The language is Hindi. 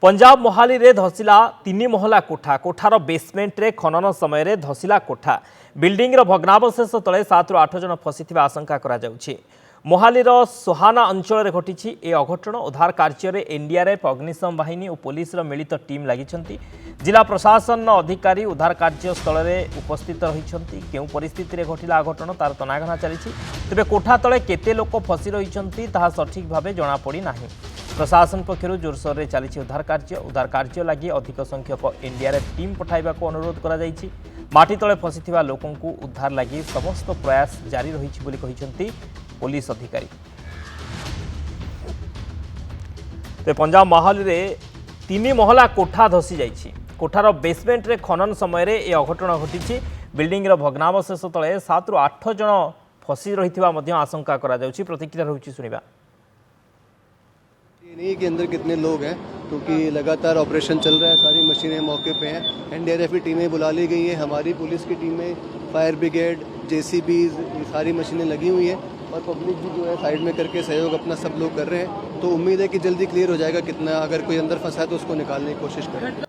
पंजाब मोहाली रे धसिला तीन महला कोठा कोठार बेसमेंट रे खनन समय रे धसिला कोठा बिल्डिंग भग्नावशेष तले 7 ରୁ 8 जन फसी आशंका करा जाउछि। मोहालीर सोहाना अंचल घटी ए अघटन उद्धार कार्य एनडीआरएफ अग्निशम बाहिनी और पुलिस मिलित टीम लगी। जिला प्रशासन अधिकारी उद्धार कार्यस्थल में उपस्थित रही केउ परिस्थिति रे घटिला अघटन तार तनाघना चली तेबे कोठा तले केते लोक फसी रही सठिक भाव जनापड़ी नाही। प्रशासन पक्षर जोरसोर में चली उद्धार कार्य लगी अधिक संख्यक एनडीआरएफ टीम पठाइबा अनुरोध करा जायछि। माटी तले फसी लोकों को उद्धार लगी समस्त प्रयास जारी रही पुलिस अधिकारी। तो पंजाब मोहाली रे 3 महला कोठा धसी जाइछि। कोठार बेसमेंट रे खनन समय रे ए अघटन घटी बिल्डिंग भग्नावशेष तले 7 ରୁ 8 जन फसी रही आशंका करा जाउछि। प्रतिक्रिया रहुछि सुनिबा। नहीं के अंदर कितने लोग हैं क्योंकि लगातार ऑपरेशन चल रहा है, सारी मशीनें मौके पे हैं, एनडीआरएफ की टीमें बुला ली गई हैं, हमारी पुलिस की टीमें, फायर ब्रिगेड, जेसीबी, सारी मशीनें लगी हुई हैं और पब्लिक भी जो है साइड में करके सहयोग अपना सब लोग कर रहे हैं। तो उम्मीद है कि जल्दी क्लियर हो जाएगा। कितना अगर कोई अंदर फंसा है तो उसको निकालने की कोशिश करें।